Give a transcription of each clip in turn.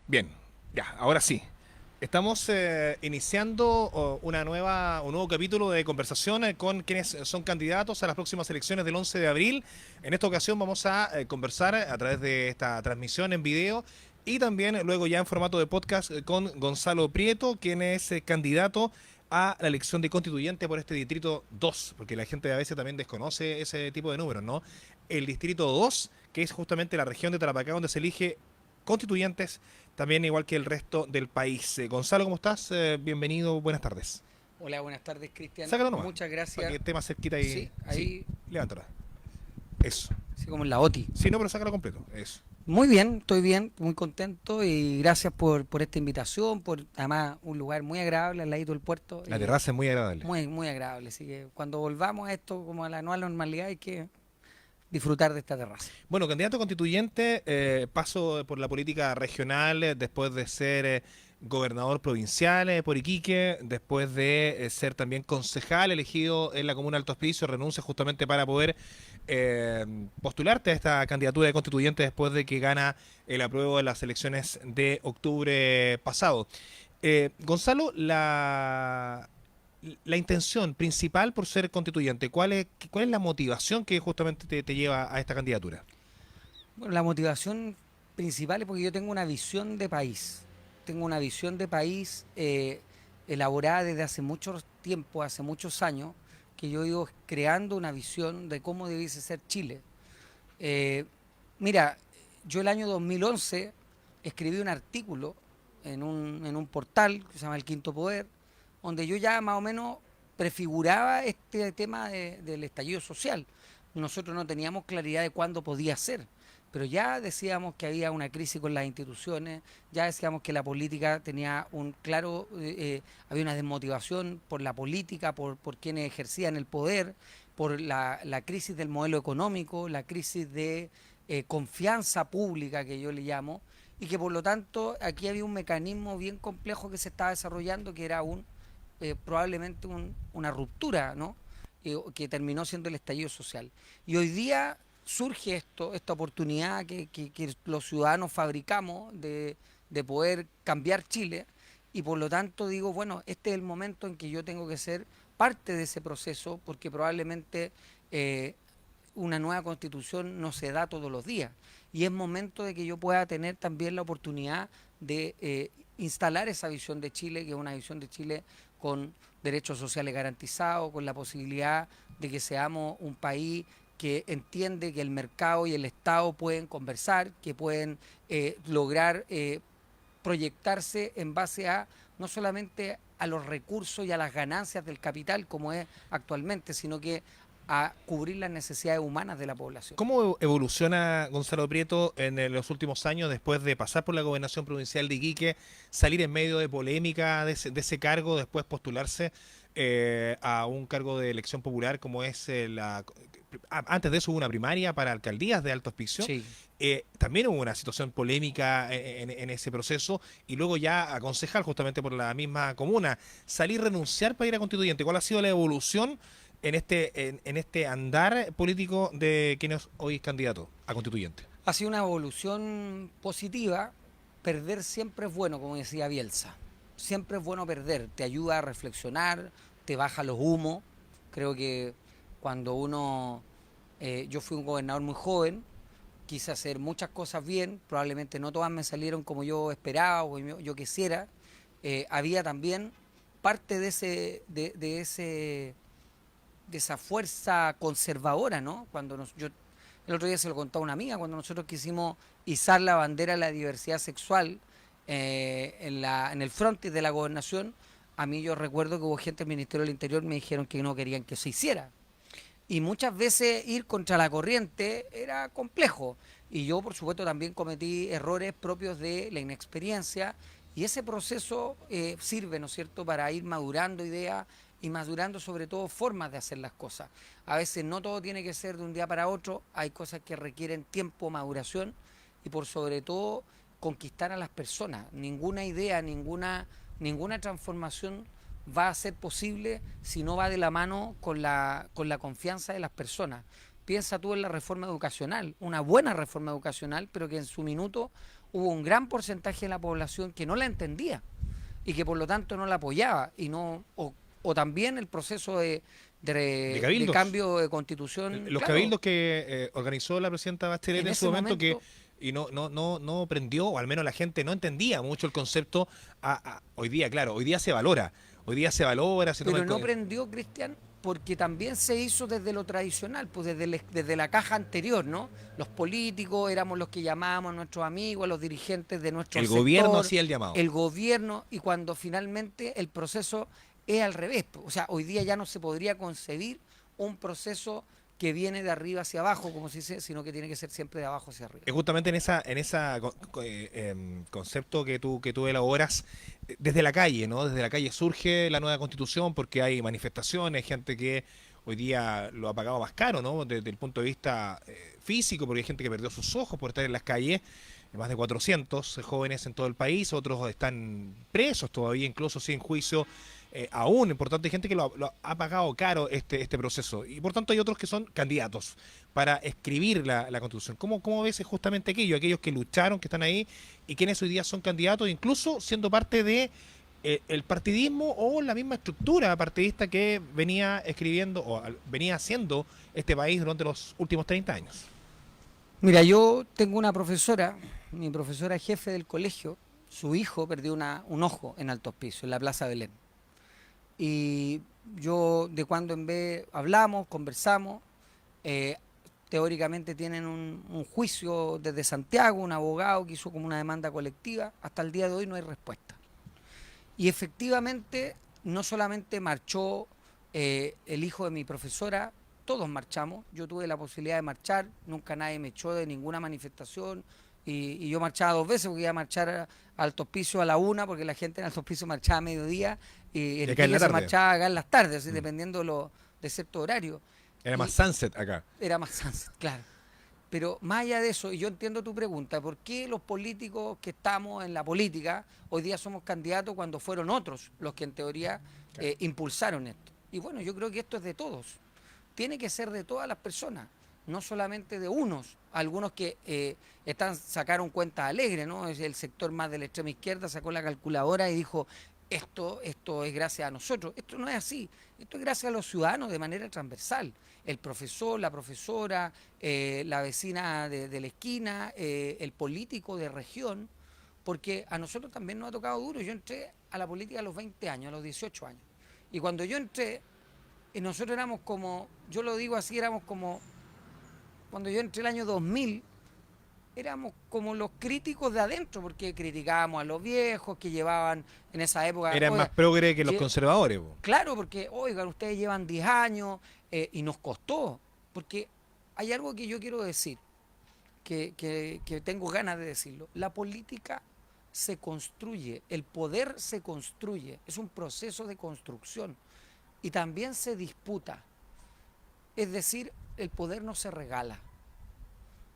Bien, ya, ahora sí. Estamos iniciando un nuevo capítulo de conversación con quienes son candidatos a las próximas elecciones del 11 de abril. En esta ocasión vamos a conversar a través de esta transmisión en video y también luego ya en formato de podcast con Gonzalo Prieto, quien es candidato a la elección de constituyente por este distrito 2, porque la gente a veces también desconoce ese tipo de números, ¿no? El distrito 2, que es justamente la región de Tarapacá donde se elige constituyentes, también igual que el resto del país. Gonzalo, ¿cómo estás? Bienvenido, buenas tardes. Hola, buenas tardes, Cristian. Sácalo nomás, Muchas para que gracias. esté más cerquita y... Sí, Sí, ahí, levántala. Eso. sí, como en la OTI. Sí, no, pero sácalo completo. Eso. Muy bien, estoy bien, muy contento y gracias por esta invitación, por además un lugar muy agradable al ladito del puerto, La terraza es muy agradable. muy, muy agradable. Así que cuando volvamos a esto como a la nueva normalidad hay que disfrutar de esta terraza. Bueno, candidato constituyente, paso por la política regional después de ser gobernador provincial por Iquique, después de ser también concejal elegido en la comuna de Alto Hospicio, renuncia justamente para poder eh, postularte a esta candidatura de constituyente después de que gana el apruebo de las elecciones de octubre pasado. Gonzalo, la intención principal por ser constituyente, ¿cuál es la motivación que justamente te lleva a esta candidatura? Bueno, la motivación principal es porque yo tengo una visión de país. Tengo una visión de país elaborada desde hace mucho tiempo, hace muchos años, que yo he ido creando una visión de cómo debiese ser Chile. Eh, Mira, yo el año 2011 escribí un artículo en un portal que se llama El Quinto Poder, donde yo ya más o menos prefiguraba este tema del estallido social. Nosotros no teníamos claridad de cuándo podía ser, pero ya decíamos que había una crisis con las instituciones, ya decíamos que la política tenía un claro, había una desmotivación por la política, por quienes ejercían el poder, por la crisis del modelo económico, la crisis de confianza pública que yo le llamo, y que por lo tanto aquí había un mecanismo bien complejo que se estaba desarrollando que era probablemente una ruptura, ¿no? Que terminó siendo el estallido social. Y hoy día surge esta oportunidad que los ciudadanos fabricamos de poder cambiar Chile y por lo tanto digo, bueno, este es el momento en que yo tengo que ser parte de ese proceso porque probablemente eh, una nueva constitución no se da todos los días. Y es momento de que yo pueda tener también la oportunidad de instalar esa visión de Chile, que es una visión de Chile con derechos sociales garantizados, con la posibilidad de que seamos un país que entiende que el mercado y el Estado pueden conversar, que pueden lograr proyectarse en base a no solamente a los recursos y a las ganancias del capital como es actualmente, sino que a cubrir las necesidades humanas de la población. ¿Cómo evoluciona Gonzalo Prieto en los últimos años después de pasar por la gobernación provincial de Iquique, salir en medio de polémica de ese cargo, después postularse a un cargo de elección popular como es antes de eso hubo una primaria para alcaldías de Alto Hospicio? Sí. También hubo una situación polémica en ese proceso y luego ya a concejal justamente por la misma comuna. Salir, renunciar para ir a constituyente. ¿Cuál ha sido la evolución en este andar político de quien es hoy candidato a constituyente? Ha sido una evolución positiva. Perder siempre es bueno, como decía Bielsa. Siempre es bueno perder. Te ayuda a reflexionar, te baja los humos. Creo que cuando yo fui un gobernador muy joven, quise hacer muchas cosas bien, probablemente no todas me salieron como yo esperaba o yo quisiera. Había también parte de esa fuerza conservadora, ¿no? Yo el otro día se lo contaba a una amiga, cuando nosotros quisimos izar la bandera de la diversidad sexual en el frontis de la gobernación, a mí yo recuerdo que hubo gente del Ministerio del Interior que me dijeron que no querían que se hiciera. Y muchas veces ir contra la corriente era complejo. Y yo, por supuesto, también cometí errores propios de la inexperiencia. Y ese proceso sirve, ¿no es cierto?, para ir madurando ideas y madurando sobre todo formas de hacer las cosas. A veces no todo tiene que ser de un día para otro, hay cosas que requieren tiempo, maduración y por sobre todo conquistar a las personas. Ninguna idea, ninguna transformación va a ser posible si no va de la mano con la confianza de las personas. Piensa tú en la reforma educacional, una buena reforma educacional, pero que en su minuto hubo un gran porcentaje de la población que no la entendía y que por lo tanto no la apoyaba y no o también el proceso De de cabildos. cambio de constitución, Los claro, cabildos que organizó la presidenta Bachelet en en su ese momento que momento, y no prendió, o al menos la gente no entendía mucho el concepto. Hoy día, claro, hoy día se valora, se toma pero no prendió, Cristian, porque también se hizo desde lo tradicional, pues desde la caja anterior, ¿no? Los políticos éramos los que llamábamos a nuestros amigos, a los dirigentes de nuestro el gobierno sector, hacía el llamado. el gobierno, y cuando finalmente el proceso es al revés, pues. O sea, hoy día ya no se podría concebir un proceso que viene de arriba hacia abajo, como se dice, sino que tiene que ser siempre de abajo hacia arriba. Es justamente en esa concepto que tú elaboras desde la calle, ¿no? Desde la calle surge la nueva constitución porque hay manifestaciones, gente que hoy día lo ha pagado más caro, ¿no? Desde el punto de vista físico, porque hay gente que perdió sus ojos por estar en las calles, más de 400 jóvenes en todo el país, otros están presos todavía, incluso sin juicio aún. Por tanto, hay gente que lo ha pagado caro este proceso. Y por tanto hay otros que son candidatos para escribir la Constitución. ¿Cómo ves justamente aquellos que lucharon, que están ahí, y quienes hoy día son candidatos, incluso siendo parte de el partidismo o la misma estructura partidista que venía escribiendo o venía haciendo este país durante los últimos 30 años? Mira, yo tengo una profesora, mi profesora jefe del colegio, su hijo perdió un ojo en Alto Hospicio, en la Plaza Belén. Y yo de cuando en vez hablamos, conversamos, eh, teóricamente tienen un juicio desde Santiago, un abogado que hizo como una demanda colectiva, hasta el día de hoy no hay respuesta. Y efectivamente, no solamente marchó el hijo de mi profesora, todos marchamos. Yo tuve la posibilidad de marchar, nunca nadie me echó de ninguna manifestación. Y yo marchaba 2 veces porque iba a marchar a Alto Hospicio a la 1, porque la gente en Alto Hospicio marchaba a mediodía y Y en acá en la Viña se tarde. marchaba acá en las tardes, así, Mm. dependiendo de cierto horario. Era más Y sunset acá. era más sunset, claro. Pero más allá de eso, y yo entiendo tu pregunta, ¿por qué los políticos que estamos en la política hoy día somos candidatos cuando fueron otros los que en teoría Claro. impulsaron esto? Y bueno, yo creo que esto es de todos. Tiene que ser de todas las personas, no solamente de unos. Algunos que sacaron cuentas alegres, ¿no? Es el sector más de la extrema izquierda, sacó la calculadora y dijo, esto es gracias a nosotros. Esto no es así. Esto es gracias a los ciudadanos de manera transversal. El profesor, la profesora, la vecina de la esquina, el político de región, porque a nosotros también nos ha tocado duro. Yo entré a la política a los 20 años, a los 18 años. Y cuando yo entré, nosotros éramos como, yo lo digo así, éramos como, cuando yo entré el año 2000, éramos como los críticos de adentro, porque criticábamos a los viejos que llevaban en esa época, Eran más oiga, progre que los conservadores, po. claro, porque, oigan, ustedes llevan 10 años y nos costó, porque hay algo que yo quiero decir, que tengo ganas de decirlo. La política se construye, el poder se construye, es un proceso de construcción y también se disputa. Es decir, el poder no se regala,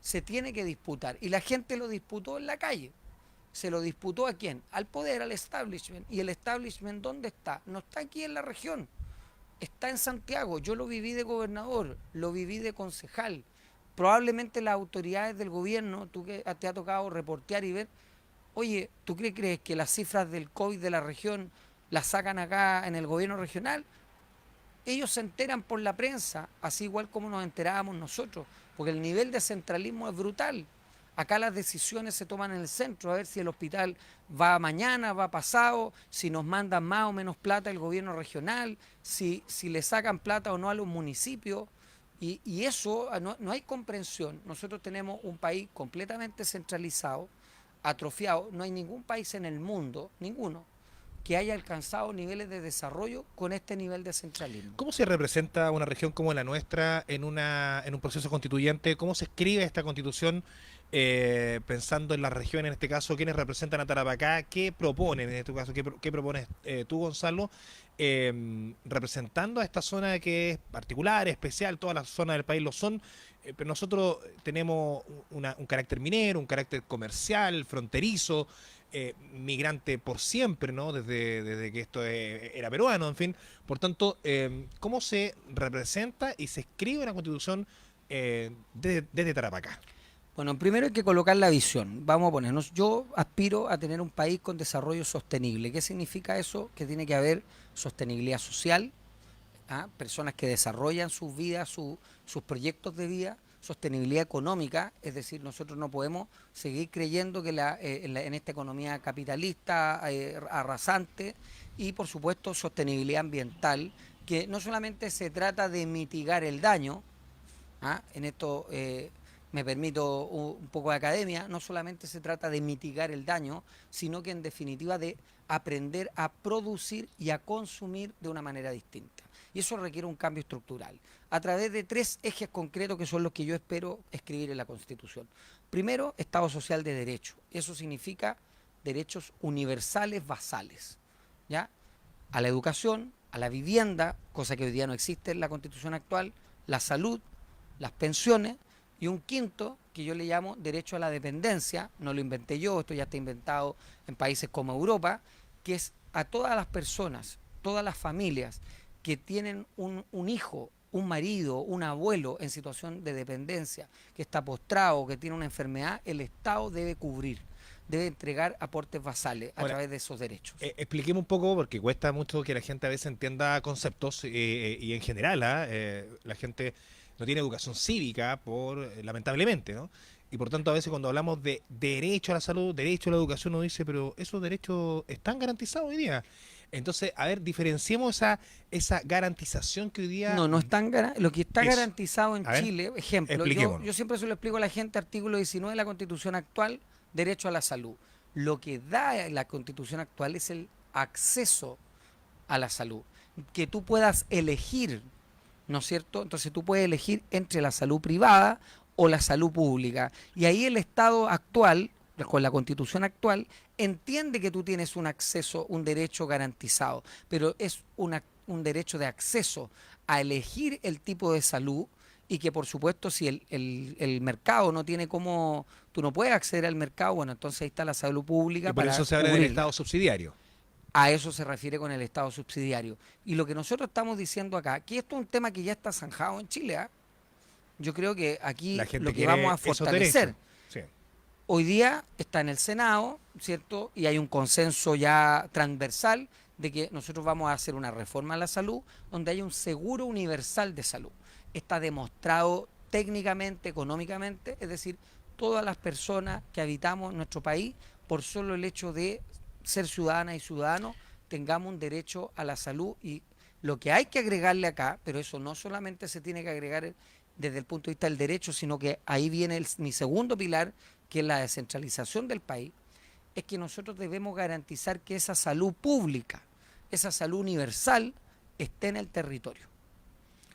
se tiene que disputar. Y la gente lo disputó en la calle. ¿Se lo disputó a quién? Al poder, al establishment. ¿Y el establishment dónde está? No está aquí en la región, está en Santiago. Yo lo viví de gobernador, lo viví de concejal. Probablemente las autoridades del gobierno, tú que te ha tocado reportear y ver, oye, ¿tú crees que las cifras del COVID de la región las sacan acá en el gobierno regional? Ellos se enteran por la prensa, así igual como nos enterábamos nosotros, porque el nivel de centralismo es brutal. Acá las decisiones se toman en el centro, a ver si el hospital va mañana, va pasado, si nos mandan más o menos plata el gobierno regional, si le sacan plata o no a los municipios. Y eso no hay comprensión. Nosotros tenemos un país completamente centralizado, atrofiado. No hay ningún país en el mundo, ninguno, que haya alcanzado niveles de desarrollo con este nivel de centralismo. ¿Cómo se representa una región como la nuestra en un proceso constituyente? ¿Cómo se escribe esta constitución pensando en la región, en este caso, quiénes representan a Tarapacá? ¿Qué proponen en este caso? ¿Qué propones tú, Gonzalo? Representando a esta zona que es particular, especial, todas las zonas del país lo son, pero nosotros tenemos un carácter minero, un carácter comercial, fronterizo, migrante por siempre, ¿no? Desde que esto era peruano, en fin. Por tanto, ¿cómo se representa y se escribe una constitución desde Tarapacá? Bueno, primero hay que colocar la visión. Vamos a ponernos, yo aspiro a tener un país con desarrollo sostenible. ¿Qué significa eso? Que tiene que haber sostenibilidad social, personas que desarrollan sus vidas, sus proyectos de vida, sostenibilidad económica, es decir, nosotros no podemos seguir creyendo que en esta economía capitalista arrasante, y por supuesto sostenibilidad ambiental, que no solamente se trata de mitigar el daño. En esto me permito un poco de academia. No solamente se trata de mitigar el daño, sino que en definitiva de aprender a producir y a consumir de una manera distinta. Y eso requiere un cambio estructural, a través de 3 ejes concretos que son los que yo espero escribir en la Constitución. Primero, Estado social de derecho. Eso significa derechos universales basales, ¿ya? A la educación, a la vivienda, cosa que hoy día no existe en la Constitución actual, la salud, las pensiones, y un quinto que yo le llamo derecho a la dependencia. No lo inventé yo, esto ya está inventado en países como Europa, que es a todas las personas, todas las familias que tienen un hijo, un marido, un abuelo en situación de dependencia, que está postrado, que tiene una enfermedad, el Estado debe cubrir, debe entregar aportes basales a través de esos derechos. Expliquemos un poco, porque cuesta mucho que la gente a veces entienda conceptos y en general, la gente no tiene educación cívica, lamentablemente, ¿no? Y por tanto a veces cuando hablamos de derecho a la salud, derecho a la educación, uno dice, pero esos derechos están garantizados hoy día. Entonces, a ver, diferenciemos esa garantización que hoy día... No, no están lo que está Eso. garantizado en A ver, Chile, ejemplo, expliquémonos. yo siempre se lo explico a la gente, artículo 19 de la Constitución actual, derecho a la salud. Lo que da la Constitución actual es el acceso a la salud, que tú puedas elegir, ¿no es cierto? Entonces tú puedes elegir entre la salud privada o la salud pública. Y ahí el Estado actual, con la Constitución actual, entiende que tú tienes un acceso, un derecho garantizado, pero es un derecho de acceso a elegir el tipo de salud, y que por supuesto si el mercado no tiene cómo, tú no puedes acceder al mercado, bueno, entonces ahí está la salud pública Y por para eso se habla del cubrirla. Estado subsidiario. A eso se refiere con el Estado subsidiario. Y lo que nosotros estamos diciendo acá, que esto es un tema que ya está zanjado en Chile, yo creo que aquí La gente lo que quiere vamos a esos fortalecer, derechos. Sí. hoy día está en el Senado, ¿cierto? Y hay un consenso ya transversal de que nosotros vamos a hacer una reforma a la salud donde haya un seguro universal de salud. Está demostrado técnicamente, económicamente, es decir, todas las personas que habitamos nuestro país, por solo el hecho de ser ciudadanas y ciudadanos, tengamos un derecho a la salud. Y lo que hay que agregarle acá, pero eso no solamente se tiene que agregar desde el punto de vista del derecho, sino que ahí viene mi segundo pilar, que es la descentralización del país, es que nosotros debemos garantizar que esa salud pública, esa salud universal, esté en el territorio.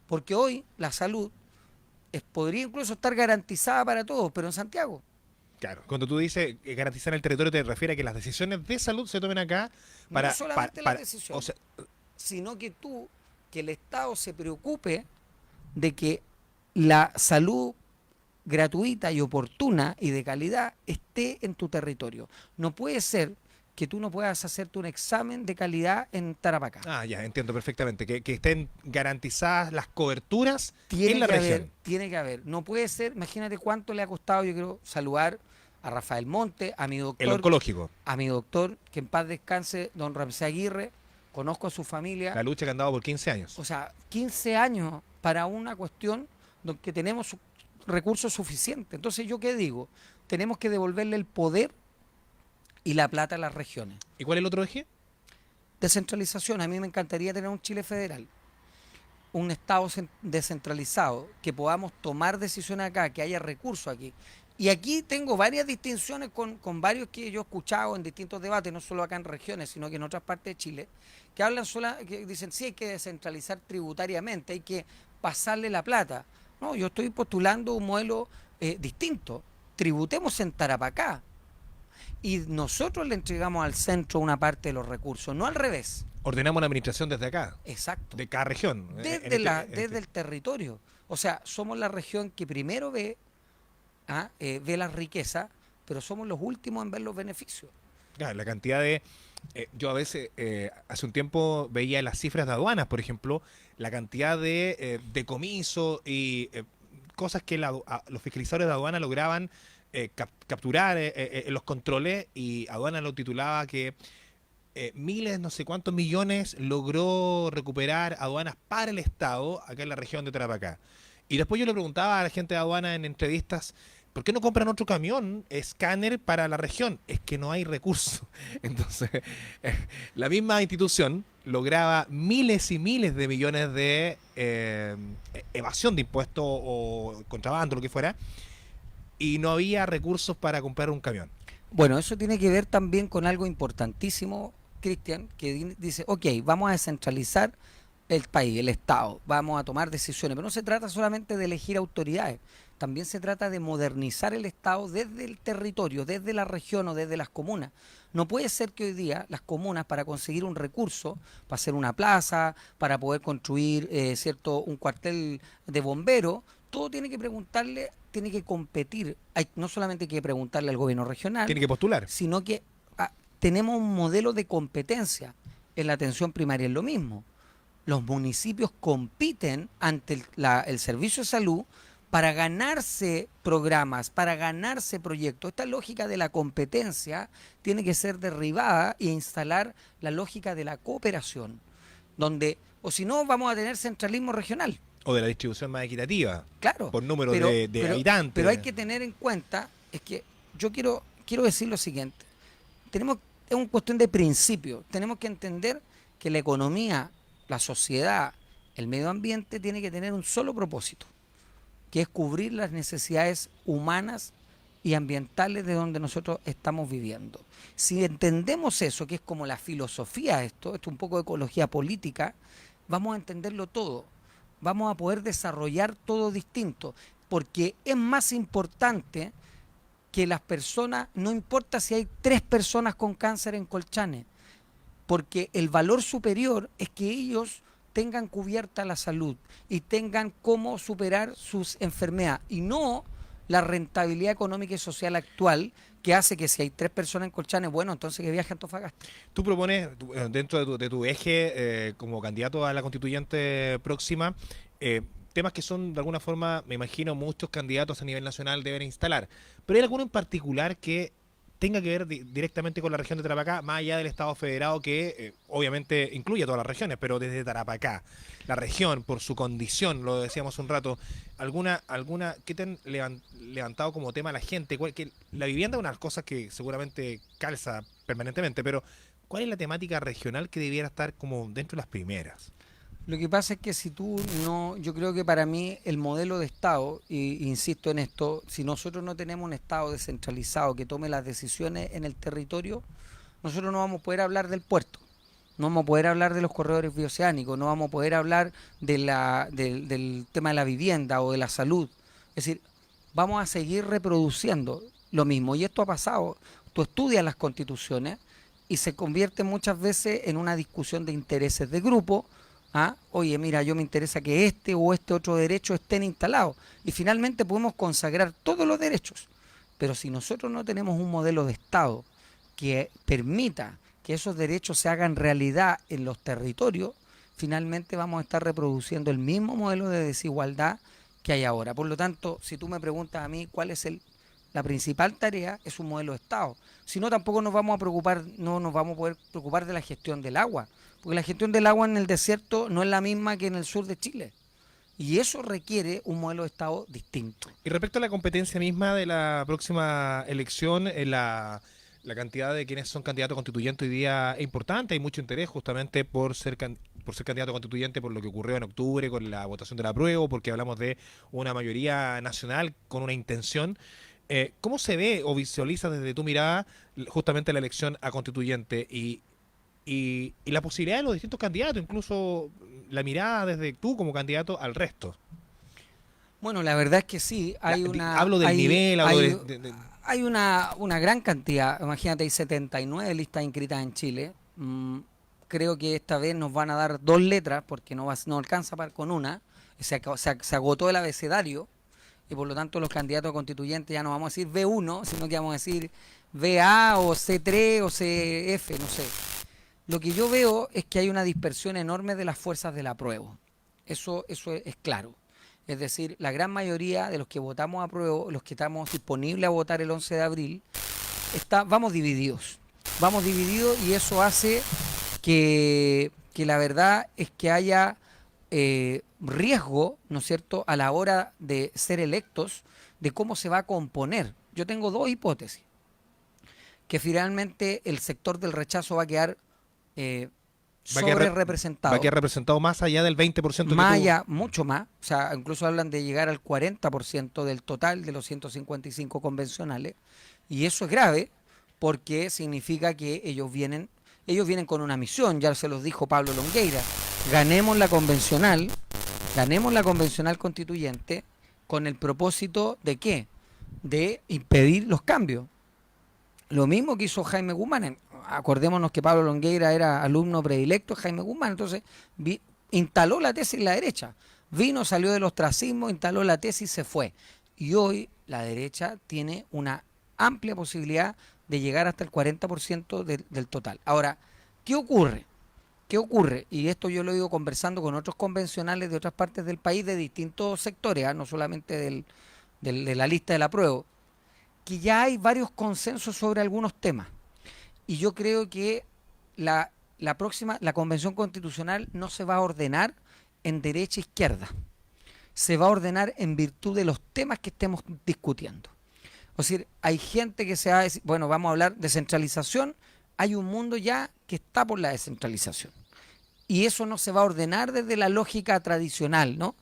Porque hoy la salud podría incluso estar garantizada para todos, pero en Santiago. Claro, cuando tú dices garantizar el territorio te refieres a que las decisiones de salud se tomen acá para... No solamente las decisiones, o sea, sino que el Estado se preocupe de que la salud gratuita y oportuna y de calidad esté en tu territorio. No puede ser que tú no puedas hacerte un examen de calidad en Tarapacá. ya, entiendo perfectamente. Que estén garantizadas las coberturas en Tiene la que región. haber, tiene que haber. No puede ser, imagínate cuánto le ha costado. Yo quiero saludar a Rafael Monte, a mi El doctor, oncológico, que en paz descanse, don Ramsés Aguirre. Conozco a su familia. la lucha que han dado por 15 años. O sea, 15 años para una cuestión donde tenemos recursos suficientes. Entonces, ¿yo qué digo? Tenemos que devolverle el poder y la plata a las regiones. ¿Y cuál es el otro eje? Descentralización. A mí me encantaría tener un Chile federal, un Estado descentralizado, que podamos tomar decisiones acá, que haya recursos aquí. Y aquí tengo varias distinciones con varios que yo he escuchado en distintos debates, no solo acá en regiones, sino que en otras partes de Chile, que hablan que dicen, sí, hay que descentralizar tributariamente, hay que pasarle la plata. No, yo estoy postulando un modelo distinto. Tributemos en Tarapacá y nosotros le entregamos al centro una parte de los recursos, no al revés. Ordenamos la administración desde acá, Exacto. de cada región. Desde el territorio. O sea, somos la región que primero ve la riqueza, pero somos los últimos en ver los beneficios. Claro, la cantidad de... yo a veces, hace un tiempo veía las cifras de aduanas, por ejemplo, la cantidad de decomiso y cosas que los fiscalizadores de aduana lograban capturar los controles, y aduana lo titulaba que miles, no sé cuántos millones logró recuperar aduanas para el Estado acá en la región de Tarapacá. Y después yo le preguntaba a la gente de aduana en entrevistas, ¿por qué no compran otro camión escáner para la región? Es que no hay recursos. Entonces, la misma institución lograba miles y miles de millones de evasión de impuestos o contrabando, lo que fuera, y no había recursos para comprar un camión. Bueno, eso tiene que ver también con algo importantísimo, Cristian, que dice, ok, vamos a descentralizar el país, el Estado, vamos a tomar decisiones, pero no se trata solamente de elegir autoridades, también se trata de modernizar el Estado desde el territorio, desde la región o desde las comunas. No puede ser que hoy día las comunas, para conseguir un recurso, para hacer una plaza, para poder construir un cuartel de bomberos, todo tiene que preguntarle, tiene que competir. No solamente hay que preguntarle al gobierno regional, Tiene que postular. sino que tenemos un modelo de competencia. En la atención primaria es lo mismo. Los municipios compiten ante el servicio de salud para ganarse programas, para ganarse proyectos. Esta lógica de la competencia tiene que ser derribada e instalar la lógica de la cooperación, donde, o si no, vamos a tener centralismo regional. O de la distribución más equitativa, Claro, por número de habitantes. pero hay que tener en cuenta, es que yo quiero decir lo siguiente, es una cuestión de principio, tenemos que entender que la economía, la sociedad, el medio ambiente tiene que tener un solo propósito, que es cubrir las necesidades humanas y ambientales de donde nosotros estamos viviendo. Si entendemos eso, que es como la filosofía esto es un poco de ecología política, vamos a entenderlo todo, vamos a poder desarrollar todo distinto, porque es más importante que las personas, no importa si hay 3 personas con cáncer en Colchane, porque el valor superior es que ellos tengan cubierta la salud y tengan cómo superar sus enfermedades, y no la rentabilidad económica y social actual que hace que si hay 3 personas en Colchane, bueno, entonces que viaje a Antofagasta. Tú propones, dentro de tu eje como candidato a la constituyente próxima, temas que son de alguna forma, me imagino, muchos candidatos a nivel nacional deben instalar. Pero ¿hay alguno en particular que tenga que ver directamente con la región de Tarapacá, más allá del Estado federado, que obviamente incluye a todas las regiones, pero desde Tarapacá, la región, por su condición, lo decíamos un rato, alguna ¿qué te han levantado como tema la gente? Que la vivienda es una de las cosas que seguramente calza permanentemente, pero ¿cuál es la temática regional que debiera estar como dentro de las primeras? Lo que pasa es que si tú no, yo creo que para mí el modelo de Estado, y insisto en esto, si nosotros no tenemos un Estado descentralizado que tome las decisiones en el territorio, nosotros no vamos a poder hablar del puerto, no vamos a poder hablar de los corredores bioceánicos, no vamos a poder hablar del tema de la vivienda o de la salud. Es decir, vamos a seguir reproduciendo lo mismo. Y esto ha pasado. Tú estudias las constituciones y se convierte muchas veces en una discusión de intereses de grupo. Oye, mira, yo me interesa que este o este otro derecho estén instalados. Y finalmente podemos consagrar todos los derechos. Pero si nosotros no tenemos un modelo de Estado que permita que esos derechos se hagan realidad en los territorios, finalmente vamos a estar reproduciendo el mismo modelo de desigualdad que hay ahora. Por lo tanto, si tú me preguntas a mí cuál es la principal tarea, es un modelo de Estado. Si no, tampoco nos vamos a preocupar, no nos vamos a poder preocupar de la gestión del agua, porque la gestión del agua en el desierto no es la misma que en el sur de Chile. Y eso requiere un modelo de Estado distinto. Y respecto a la competencia misma de la próxima elección, la cantidad de quienes son candidatos constituyentes hoy día es importante, hay mucho interés justamente por ser candidato constituyente, por lo que ocurrió en octubre con la votación del apruebo, porque hablamos de una mayoría nacional con una intención. ¿Cómo se ve o visualiza desde tu mirada justamente la elección a constituyente y la posibilidad de los distintos candidatos, incluso la mirada desde tú como candidato al resto? Bueno, la verdad es que sí, hablo del nivel, hay una gran cantidad. Imagínate, hay 79 listas inscritas en Chile. Creo que esta vez nos van a dar 2 letras porque no alcanza con una. Se agotó el abecedario y por lo tanto los candidatos constituyentes ya no vamos a decir B1, sino que vamos a decir BA o C3 o CF, no sé. Lo que yo veo es que hay una dispersión enorme de las fuerzas del apruebo. Eso es claro. Es decir, la gran mayoría de los que votamos a prueba, los que estamos disponibles a votar el 11 de abril, vamos divididos. Vamos divididos y eso hace que la verdad es que haya riesgo, ¿no es cierto?, a la hora de ser electos, de cómo se va a componer. Yo tengo dos hipótesis. Que finalmente el sector del rechazo va a quedar sobre Va a representado. quedar representado más allá del 20% que Más tuvo. allá, mucho más. O sea, incluso hablan de llegar al 40% del total de los 155 convencionales. Y eso es grave porque significa que ellos vienen con una misión, ya se los dijo Pablo Longueira. Ganemos la convencional constituyente con el propósito de ¿qué? De impedir los cambios. Lo mismo que hizo Jaime Guzmán. Acordémonos que Pablo Longueira era alumno predilecto de Jaime Guzmán, entonces instaló la tesis en la derecha. Vino, salió del ostracismo, instaló la tesis y se fue. Y hoy la derecha tiene una amplia posibilidad de llegar hasta el 40% del total. Ahora, ¿qué ocurre? ¿Qué ocurre? Y esto yo lo he ido conversando con otros convencionales de otras partes del país, de distintos sectores, no solamente de la lista del apruebo, que ya hay varios consensos sobre algunos temas. Y yo creo que la convención constitucional no se va a ordenar en derecha e izquierda. Se va a ordenar en virtud de los temas que estemos discutiendo. Es decir, hay gente que se va a decir, bueno, vamos a hablar de descentralización. Hay un mundo ya que está por la descentralización. Y eso no se va a ordenar desde la lógica tradicional, ¿no?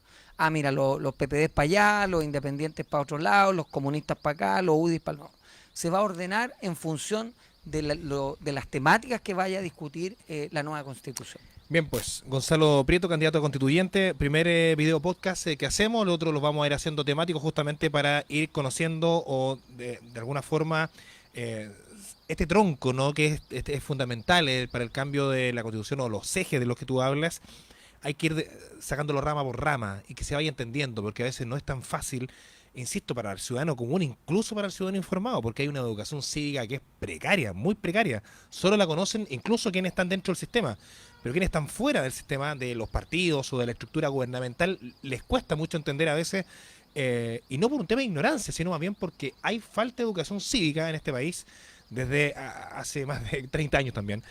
Mira, los PPDs para allá, los independientes para otro lado, los comunistas para acá, los UDIs para el otro. Se va a ordenar en función de las temáticas que vaya a discutir la nueva Constitución. Bien, pues, Gonzalo Prieto, candidato a constituyente, primer video podcast que hacemos, el otro lo vamos a ir haciendo temático justamente para ir conociendo o de alguna forma este tronco, ¿no?, que es fundamental para el cambio de la Constitución o los ejes de los que tú hablas. Hay que ir sacándolo rama por rama y que se vaya entendiendo, porque a veces no es tan fácil, insisto, para el ciudadano común, incluso para el ciudadano informado, porque hay una educación cívica que es precaria, muy precaria. Solo la conocen incluso quienes están dentro del sistema, pero quienes están fuera del sistema, de los partidos o de la estructura gubernamental, les cuesta mucho entender a veces, y no por un tema de ignorancia, sino más bien porque hay falta de educación cívica en este país desde hace más de 30 años también.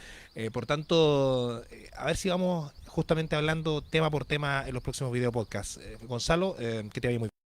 Por tanto, a ver si vamos justamente hablando tema por tema en los próximos video podcasts. Gonzalo, que te vaya muy bien.